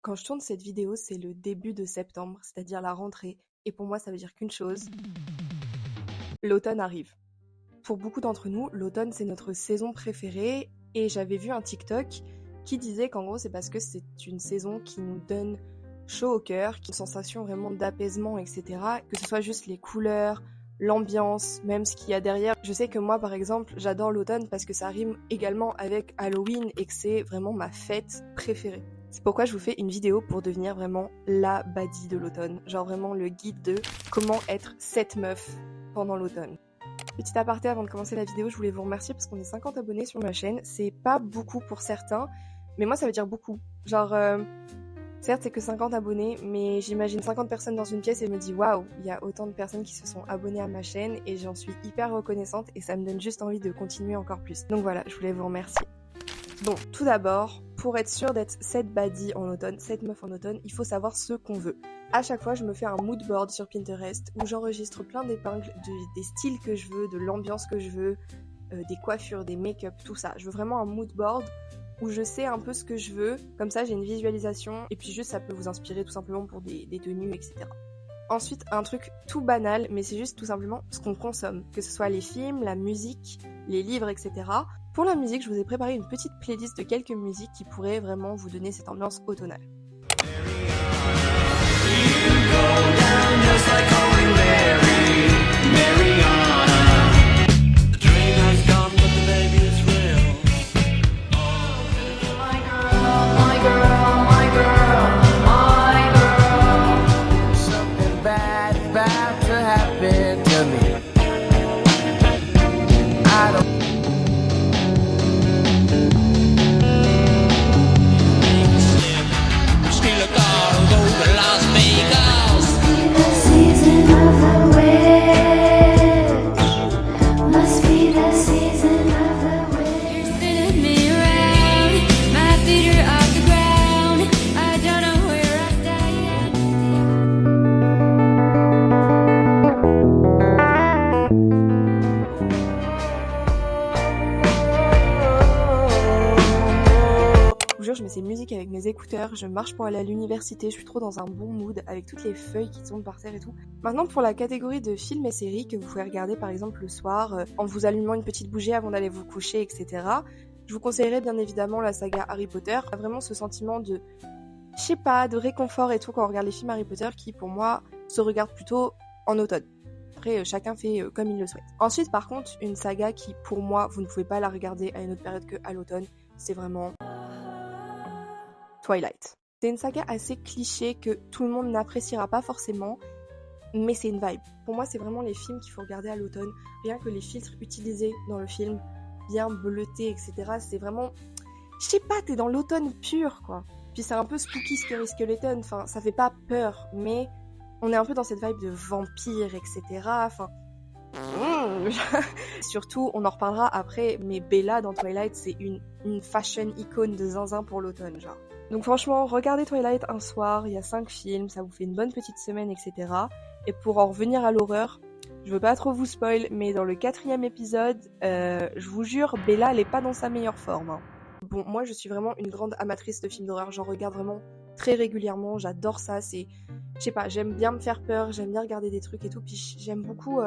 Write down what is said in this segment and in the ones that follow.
Quand je tourne cette vidéo, c'est le début de septembre, c'est-à-dire la rentrée. Et pour moi, ça veut dire qu'une chose, l'automne arrive. Pour beaucoup d'entre nous, l'automne, c'est notre saison préférée. Et j'avais vu un TikTok qui disait qu'en gros, c'est parce que c'est une saison qui nous donne chaud au cœur, qui a une sensation vraiment d'apaisement, etc. Que ce soit juste les couleurs, l'ambiance, même ce qu'il y a derrière. Je sais que moi, par exemple, j'adore l'automne parce que ça rime également avec Halloween et que c'est vraiment ma fête préférée. C'est pourquoi je vous fais une vidéo pour devenir vraiment la baddie de l'automne. Genre vraiment le guide de comment être cette meuf pendant l'automne. Petit aparté avant de commencer la vidéo, je voulais vous remercier parce qu'on est 50 abonnés sur ma chaîne. C'est pas beaucoup pour certains, mais moi ça veut dire beaucoup. Genre, certes c'est que 50 abonnés, mais j'imagine 50 personnes dans une pièce et je me dis waouh, il y a autant de personnes qui se sont abonnées à ma chaîne et j'en suis hyper reconnaissante et ça me donne juste envie de continuer encore plus. Donc voilà, je voulais vous remercier. Bon, tout d'abord, pour être sûr d'être cette baddie en automne, cette meuf en automne, il faut savoir ce qu'on veut. À chaque fois, je me fais un mood board sur Pinterest où j'enregistre plein d'épingles des styles que je veux, de l'ambiance que je veux, des coiffures, des make-up, tout ça. Je veux vraiment un mood board où je sais un peu ce que je veux, comme ça j'ai une visualisation et puis juste ça peut vous inspirer tout simplement pour des tenues, etc. Ensuite, un truc tout banal, mais c'est juste tout simplement ce qu'on consomme, que ce soit les films, la musique, les livres, etc. Pour la musique, je vous ai préparé une petite playlist de quelques musiques qui pourraient vraiment vous donner cette ambiance automnale. Je mets ces musiques avec mes écouteurs, je marche pour aller à l'université, je suis trop dans un bon mood avec toutes les feuilles qui tombent par terre et tout. Maintenant pour la catégorie de films et séries que vous pouvez regarder par exemple le soir en vous allumant une petite bougie avant d'aller vous coucher, etc. Je vous conseillerais bien évidemment la saga Harry Potter. Il y a vraiment ce sentiment de, je sais pas, de réconfort et tout quand on regarde les films Harry Potter qui pour moi se regardent plutôt en automne. Après, chacun fait comme il le souhaite. Ensuite par contre, une saga qui pour moi, vous ne pouvez pas la regarder à une autre période qu'à l'automne, c'est vraiment Twilight. C'est une saga assez cliché que tout le monde n'appréciera pas forcément, mais c'est une vibe. Pour moi, c'est vraiment les films qu'il faut regarder à l'automne. Rien que les filtres utilisés dans le film, bien bleutés, etc. C'est vraiment, je sais pas, t'es dans l'automne pur, quoi. Puis c'est un peu spooky, scary skeleton. Enfin, ça fait pas peur, mais on est un peu dans cette vibe de vampire, etc. Enfin, surtout, on en reparlera après, mais Bella dans Twilight, c'est une fashion icône de zinzin pour l'automne, genre. Donc franchement, regardez Twilight un soir, il y a 5 films, ça vous fait une bonne petite semaine, etc. Et pour en revenir à l'horreur, je veux pas trop vous spoil, mais dans le 4e épisode, je vous jure, Bella, elle est pas dans sa meilleure forme. Hein. Bon, moi je suis vraiment une grande amatrice de films d'horreur, j'en regarde vraiment très régulièrement, j'adore ça, c'est... Je sais pas, j'aime bien me faire peur, j'aime bien regarder des trucs et tout, puis j'aime beaucoup...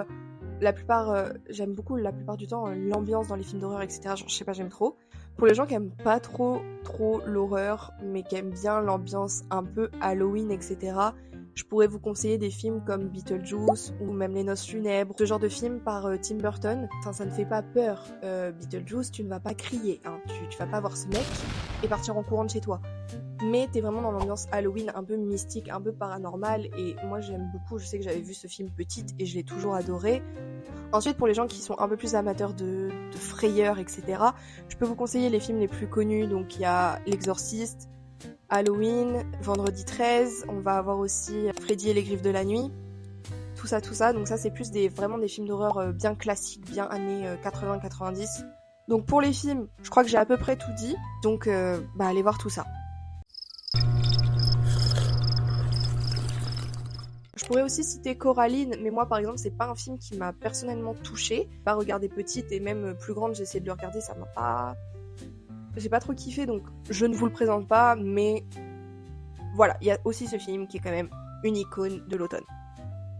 j'aime beaucoup la plupart du temps l'ambiance dans les films d'horreur, etc. Genre, je sais pas, j'aime trop. Pour les gens qui aiment pas trop l'horreur, mais qui aiment bien l'ambiance un peu Halloween, etc., je pourrais vous conseiller des films comme Beetlejuice ou même Les Noces Funèbres, ce genre de film par Tim Burton. Enfin, ça ne fait pas peur. Beetlejuice, tu ne vas pas crier, hein. Tu vas pas voir ce mec et partir en courant de chez toi. Mais t'es vraiment dans l'ambiance Halloween, un peu mystique, un peu paranormal, et moi j'aime beaucoup, je sais que j'avais vu ce film petite et je l'ai toujours adoré. Ensuite, pour les gens qui sont un peu plus amateurs de frayeur, etc., je peux vous conseiller les films les plus connus, donc il y a L'Exorciste, Halloween, Vendredi 13, on va avoir aussi Freddy et les Griffes de la Nuit, tout ça, donc ça c'est plus vraiment des films d'horreur bien classiques, bien années 80-90. Donc pour les films, je crois que j'ai à peu près tout dit, donc allez voir tout ça. Je pourrais aussi citer Coraline, mais moi par exemple c'est pas un film qui m'a personnellement touchée. Pas regardé petite et même plus grande, j'ai essayé de le regarder, ça m'a pas... J'ai pas trop kiffé, donc je ne vous le présente pas, mais voilà, il y a aussi ce film qui est quand même une icône de l'automne.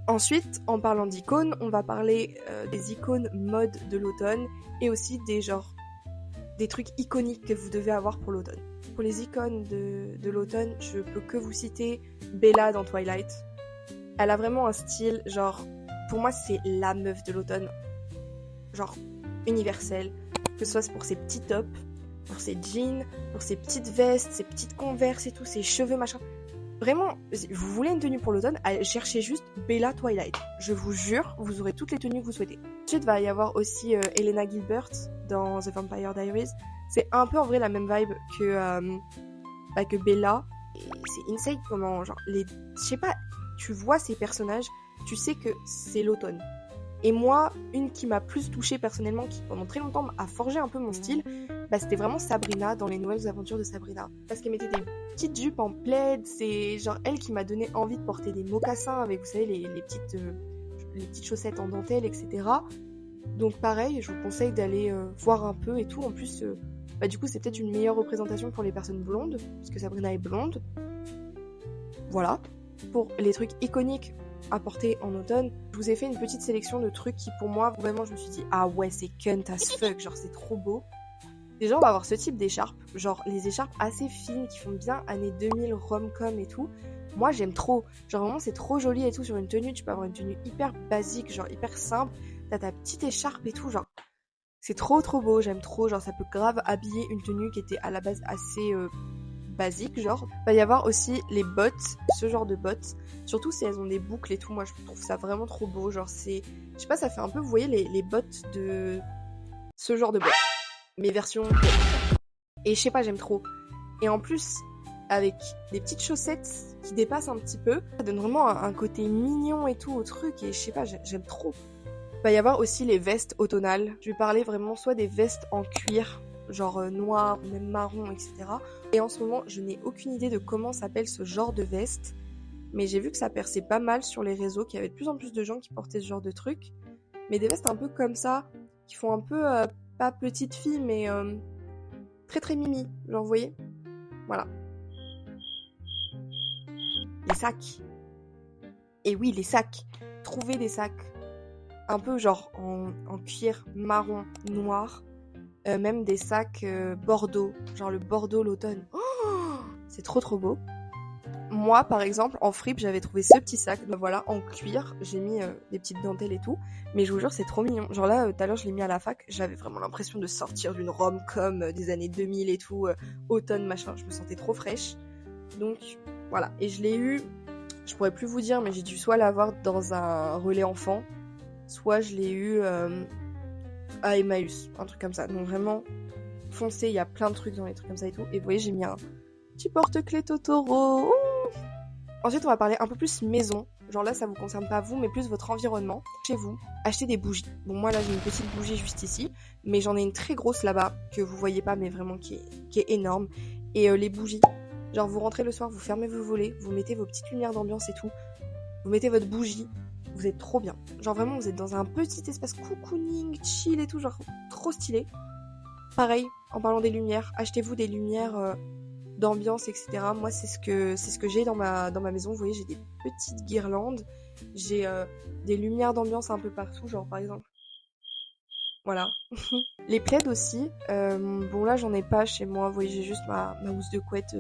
Ensuite, en parlant d'icônes, on va parler des icônes mode de l'automne et aussi des trucs iconiques que vous devez avoir pour l'automne. Pour les icônes de l'automne, je peux que vous citer Bella dans Twilight. Elle a vraiment un style, genre, pour moi c'est la meuf de l'automne, genre universelle, que ce soit pour ses petits tops, pour ses jeans, pour ses petites vestes, ses petites converses et tout, ses cheveux machin. Vraiment, vous voulez une tenue pour l'automne, cherchez juste Bella Twilight. Je vous jure, vous aurez toutes les tenues que vous souhaitez. Ensuite, il va y avoir aussi Elena Gilbert dans The Vampire Diaries. C'est un peu en vrai la même vibe que Bella. Et c'est insane comment, genre, je sais pas, tu vois ces personnages, tu sais que c'est l'automne. Et moi, une qui m'a plus touchée personnellement, qui pendant très longtemps a forgé un peu mon style, c'était vraiment Sabrina dans les nouvelles aventures de Sabrina. Parce qu'elle mettait des petites jupes en plaid, c'est genre elle qui m'a donné envie de porter des mocassins avec, vous savez, les petites chaussettes en dentelle, etc. Donc pareil, je vous conseille d'aller voir un peu et tout. En plus, du coup, c'est peut-être une meilleure représentation pour les personnes blondes, parce que Sabrina est blonde. Voilà. Pour les trucs iconiques à porter en automne, je vous ai fait une petite sélection de trucs qui pour moi vraiment je me suis dit ah ouais c'est cunt as fuck, genre c'est trop beau. Déjà on va avoir ce type d'écharpe, genre les écharpes assez fines qui font bien années 2000 rom-com et tout. Moi j'aime trop, genre vraiment c'est trop joli et tout sur une tenue, tu peux avoir une tenue hyper basique, genre hyper simple, t'as ta petite écharpe et tout, genre c'est trop beau, j'aime trop, genre ça peut grave habiller une tenue qui était à la base assez basique, genre. Il va y avoir aussi les bottes, ce genre de bottes, surtout si elles ont des boucles et tout, moi je trouve ça vraiment trop beau, genre c'est, je sais pas, ça fait un peu, vous voyez les bottes de ce genre de bottes, mes versions, et je sais pas, j'aime trop. Et en plus, avec des petites chaussettes qui dépassent un petit peu, ça donne vraiment un côté mignon et tout au truc, et je sais pas, j'aime trop. Il va y avoir aussi les vestes automnales, je vais parler vraiment soit des vestes en cuir, genre noir, même marron, etc. Et en ce moment, je n'ai aucune idée de comment s'appelle ce genre de veste, mais j'ai vu que ça perçait pas mal sur les réseaux, qu'il y avait de plus en plus de gens qui portaient ce genre de truc. Mais des vestes un peu comme ça, qui font un peu, pas petite fille, mais très mimi, genre vous voyez. Voilà. Les sacs. Et oui, les sacs. Trouvez des sacs un peu genre en cuir marron, noir. Même des sacs bordeaux, genre le bordeaux l'automne. Oh, c'est trop beau. Moi, par exemple, en fripe, j'avais trouvé ce petit sac, voilà, en cuir. J'ai mis des petites dentelles et tout. Mais je vous jure, c'est trop mignon. Genre là, tout à l'heure, je l'ai mis à la fac. J'avais vraiment l'impression de sortir d'une rom-com des années 2000 et tout, automne, machin. Je me sentais trop fraîche. Donc, voilà. Et je l'ai eu, je pourrais plus vous dire, mais j'ai dû soit l'avoir dans un relais enfant, soit je l'ai eu à Emmaüs, un truc comme ça. Donc vraiment, foncez, il y a plein de trucs dans les trucs comme ça et tout. Et vous voyez, j'ai mis un petit porte-clés Totoro. Ouh. Ensuite, on va parler un peu plus maison. Genre là, ça vous concerne pas vous, mais plus votre environnement. Chez vous, achetez des bougies. Bon, moi là, j'ai une petite bougie juste ici, mais j'en ai une très grosse là-bas, que vous voyez pas, mais vraiment qui est énorme. Et les bougies, genre vous rentrez le soir, vous fermez vos volets, vous mettez vos petites lumières d'ambiance et tout. Vous mettez votre bougie, vous êtes trop bien. Genre vraiment, vous êtes dans un petit espace cocooning, chill et tout, genre trop stylé. Pareil, en parlant des lumières, achetez-vous des lumières d'ambiance, etc. Moi, c'est ce que j'ai dans ma maison. Vous voyez, j'ai des petites guirlandes, j'ai des lumières d'ambiance un peu partout, genre par exemple. Voilà. Les plaids aussi. Bon là, j'en ai pas chez moi. Vous voyez, j'ai juste ma housse de couette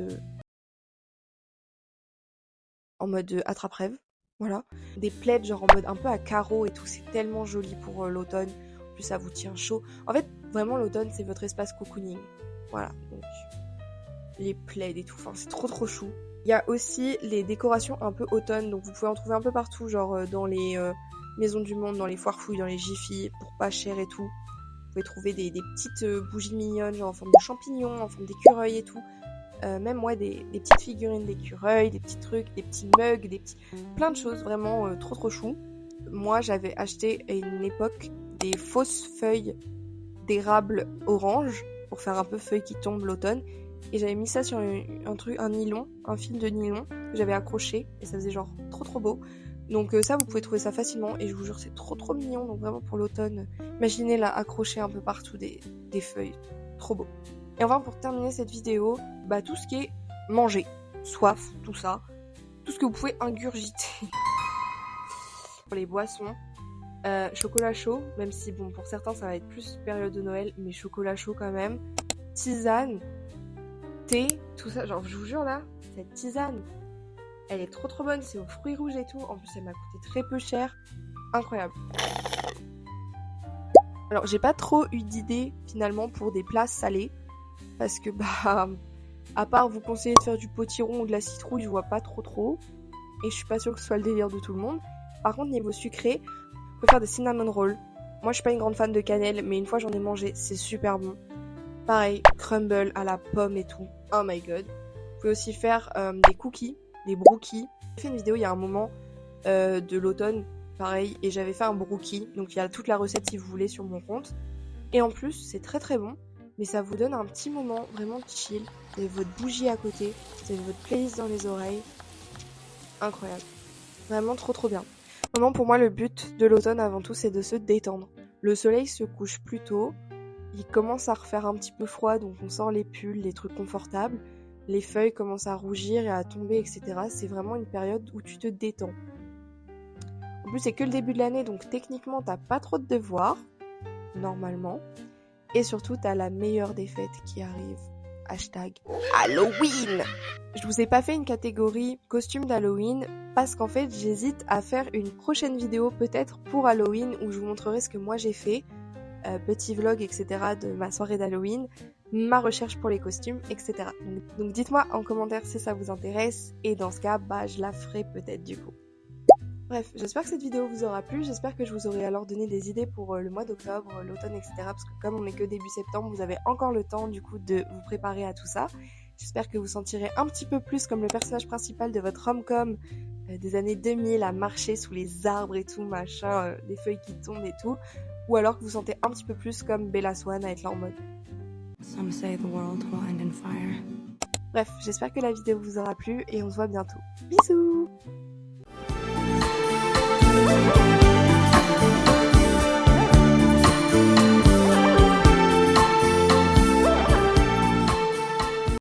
en mode attrape-rêve. Voilà. Des plaids genre en mode un peu à carreaux et tout, c'est tellement joli pour l'automne. En plus ça vous tient chaud. En fait, vraiment l'automne c'est votre espace cocooning. Voilà, donc les plaids et tout, enfin c'est trop chou. Il y a aussi les décorations un peu automne, donc vous pouvez en trouver un peu partout, genre dans les maisons du monde, dans les foires fouilles, dans les Jiffy, pour pas cher et tout. Vous pouvez trouver des petites bougies mignonnes, genre en forme de champignons, en forme d'écureuil et tout. Même moi des petites figurines d'écureuils, des petits trucs, des petits mugs, plein de choses vraiment trop chou. Moi j'avais acheté à une époque des fausses feuilles d'érable orange pour faire un peu feuille qui tombe l'automne, et j'avais mis ça sur un nylon, un fil de nylon que j'avais accroché et ça faisait genre trop beau. Donc ça vous pouvez trouver ça facilement et je vous jure c'est trop mignon, donc vraiment pour l'automne, imaginez là accrocher un peu partout des feuilles, trop beau. Et enfin pour terminer cette vidéo, tout ce qui est manger, soif, tout ça. Tout ce que vous pouvez ingurgiter. Pour les boissons, chocolat chaud, même si bon pour certains ça va être plus période de Noël, mais chocolat chaud quand même. Tisane, thé, tout ça. Genre je vous jure là, cette tisane, elle est trop bonne, c'est aux fruits rouges et tout. En plus elle m'a coûté très peu cher. Incroyable. Alors j'ai pas trop eu d'idées finalement pour des plats salés. Parce que bah à part vous conseiller de faire du potiron ou de la citrouille, je vois pas trop. Et je suis pas sûre que ce soit le délire de tout le monde. Par contre niveau sucré, vous pouvez faire des cinnamon rolls. Moi je suis pas une grande fan de cannelle, mais une fois j'en ai mangé, c'est super bon. Pareil, crumble à la pomme et tout. Oh my god. Vous pouvez aussi faire des cookies, des brookies. J'ai fait une vidéo il y a un moment de l'automne, pareil, et j'avais fait un brookie. Donc il y a toute la recette si vous voulez sur mon compte. Et en plus, c'est très bon, mais ça vous donne un petit moment vraiment chill. Vous avez votre bougie à côté, vous avez votre playlist dans les oreilles. Incroyable. Vraiment trop bien. Maintenant, pour moi, le but de l'automne avant tout, c'est de se détendre. Le soleil se couche plus tôt. Il commence à refaire un petit peu froid, donc on sort les pulls, les trucs confortables. Les feuilles commencent à rougir et à tomber, etc. C'est vraiment une période où tu te détends. En plus, c'est que le début de l'année, donc techniquement, t'as pas trop de devoirs, normalement. Et surtout, t'as la meilleure des fêtes qui arrive. Hashtag Halloween. Je vous ai pas fait une catégorie costume d'Halloween parce qu'en fait, j'hésite à faire une prochaine vidéo peut-être pour Halloween où je vous montrerai ce que moi j'ai fait. Petit vlog, etc. de ma soirée d'Halloween, ma recherche pour les costumes, etc. Donc dites-moi en commentaire si ça vous intéresse et dans ce cas, bah je la ferai peut-être du coup. Bref, j'espère que cette vidéo vous aura plu, j'espère que je vous aurai alors donné des idées pour le mois d'octobre, l'automne, etc. Parce que comme on n'est que début septembre, vous avez encore le temps du coup de vous préparer à tout ça. J'espère que vous sentirez un petit peu plus comme le personnage principal de votre rom-com des années 2000 à marcher sous les arbres et tout, machin, les feuilles qui tombent et tout. Ou alors que vous sentez un petit peu plus comme Bella Swan à être là en mode. Some say the world will end in fire. Bref, j'espère que la vidéo vous aura plu et on se voit bientôt. Bisous!